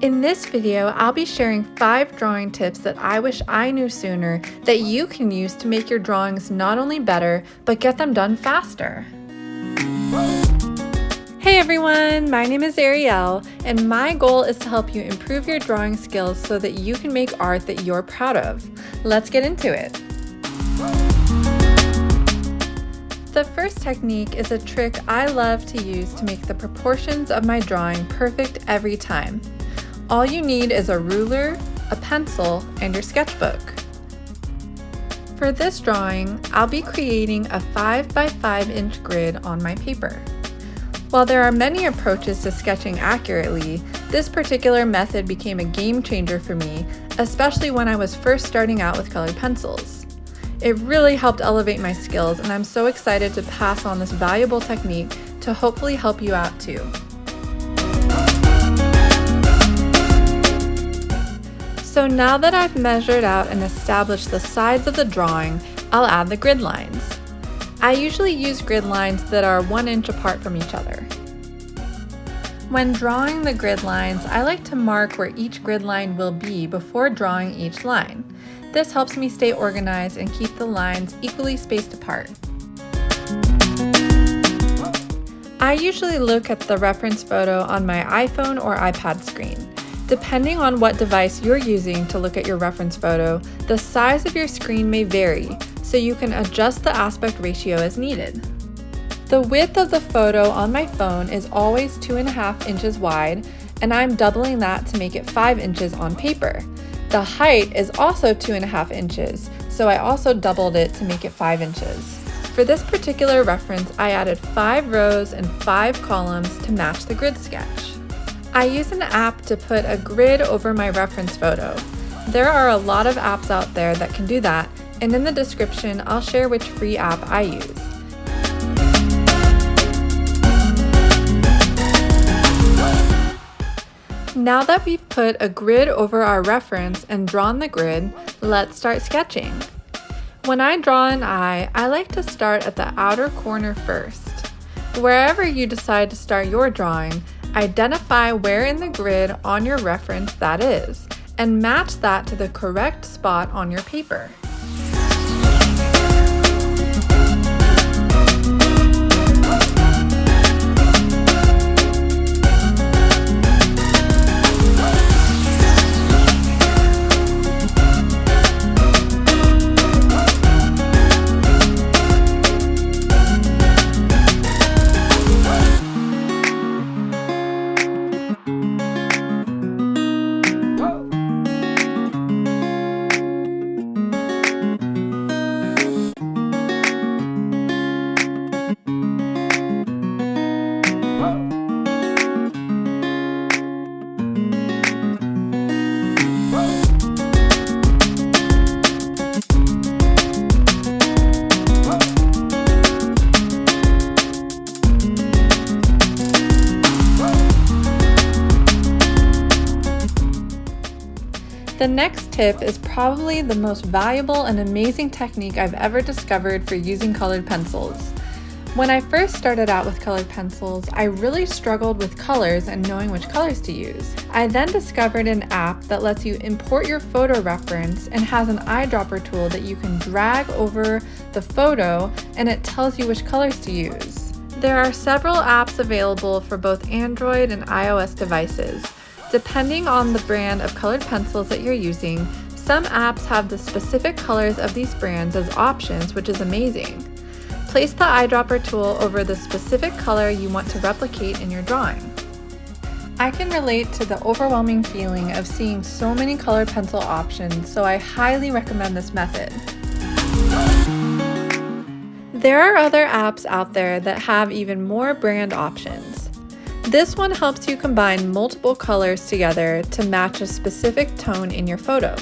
In this video, I'll be sharing 5 drawing tips that I wish I knew sooner that you can use to make your drawings not only better, but get them done faster. Hey everyone, my name is Ariel, and my goal is to help you improve your drawing skills so that you can make art that you're proud of. Let's get into it. The first technique is a trick I love to use to make the proportions of my drawing perfect every time. All you need is a ruler, a pencil, and your sketchbook. For this drawing, I'll be creating a 5 by 5 inch grid on my paper. While there are many approaches to sketching accurately, this particular method became a game changer for me, especially when I was first starting out with colored pencils. It really helped elevate my skills, and I'm so excited to pass on this valuable technique to hopefully help you out too. So now that I've measured out and established the sides of the drawing, I'll add the grid lines. I usually use grid lines that are 1 inch apart from each other. When drawing the grid lines, I like to mark where each grid line will be before drawing each line. This helps me stay organized and keep the lines equally spaced apart. I usually look at the reference photo on my iPhone or iPad screen. Depending on what device you're using to look at your reference photo, the size of your screen may vary, so you can adjust the aspect ratio as needed. The width of the photo on my phone is always 2.5 inches wide, and I'm doubling that to make it 5 inches on paper. The height is also 2.5 inches, so I also doubled it to make it 5 inches. For this particular reference, I added 5 rows and 5 columns to match the grid sketch. I use an app to put a grid over my reference photo. There are a lot of apps out there that can do that, and in the description, I'll share which free app I use. Now that we've put a grid over our reference and drawn the grid, let's start sketching. When I draw an eye, I like to start at the outer corner first. Wherever you decide to start your drawing, identify where in the grid on your reference that is, and match that to the correct spot on your paper. The next tip is probably the most valuable and amazing technique I've ever discovered for using colored pencils. When I first started out with colored pencils, I really struggled with colors and knowing which colors to use. I then discovered an app that lets you import your photo reference and has an eyedropper tool that you can drag over the photo, and it tells you which colors to use. There are several apps available for both Android and iOS devices. Depending on the brand of colored pencils that you're using, some apps have the specific colors of these brands as options, which is amazing. Place the eyedropper tool over the specific color you want to replicate in your drawing. I can relate to the overwhelming feeling of seeing so many colored pencil options, so I highly recommend this method. There are other apps out there that have even more brand options. This one helps you combine multiple colors together to match a specific tone in your photo.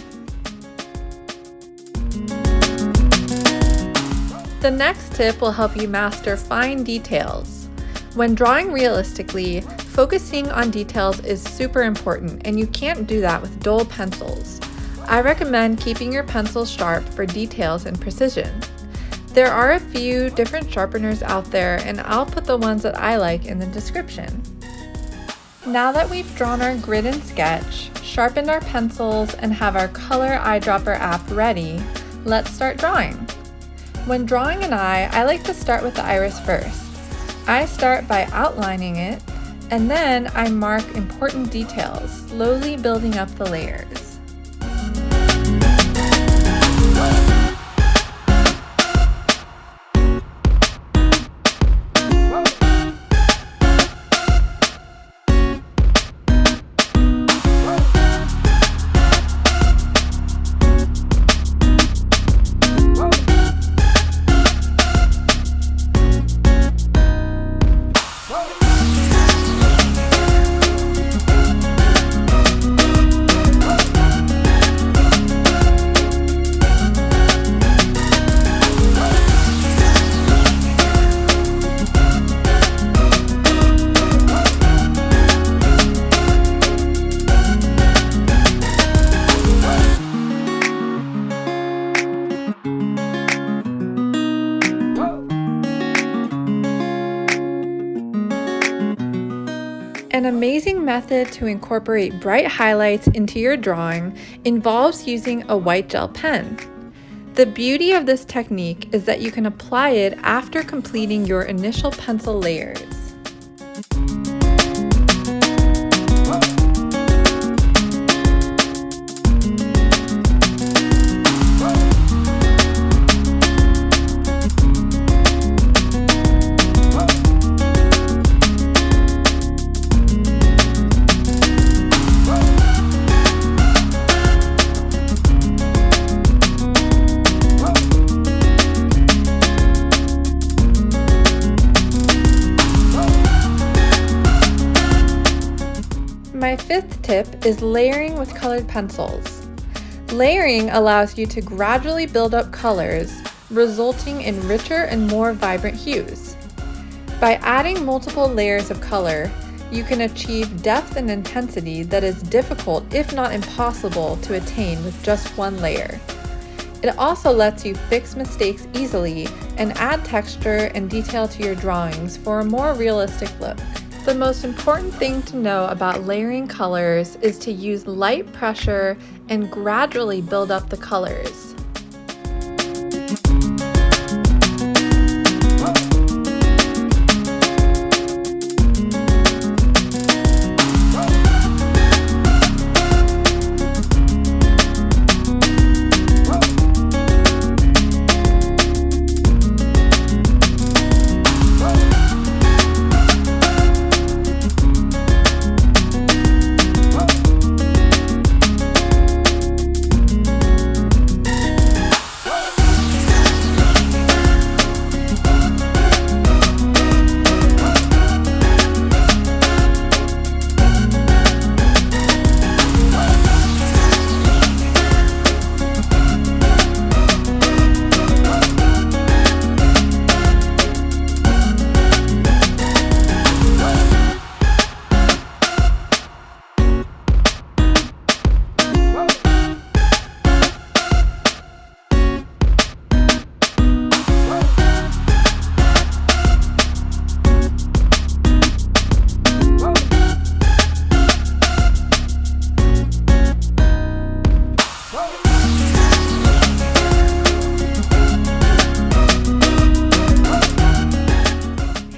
The next tip will help you master fine details. When drawing realistically, focusing on details is super important, and you can't do that with dull pencils. I recommend keeping your pencils sharp for details and precision. There are a few different sharpeners out there, and I'll put the ones that I like in the description. Now that we've drawn our grid and sketch, sharpened our pencils, and have our Color Eyedropper app ready, let's start drawing. When drawing an eye, I like to start with the iris first. I start by outlining it, and then I mark important details, slowly building up the layers. An amazing method to incorporate bright highlights into your drawing involves using a white gel pen. The beauty of this technique is that you can apply it after completing your initial pencil layers. My fifth tip is layering with colored pencils. Layering allows you to gradually build up colors, resulting in richer and more vibrant hues. By adding multiple layers of color, you can achieve depth and intensity that is difficult, if not impossible, to attain with just one layer. It also lets you fix mistakes easily and add texture and detail to your drawings for a more realistic look. The most important thing to know about layering colors is to use light pressure and gradually build up the colors.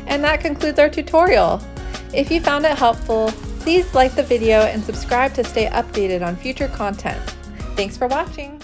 And that concludes our tutorial. If you found it helpful, please like the video and subscribe to stay updated on future content. Thanks for watching.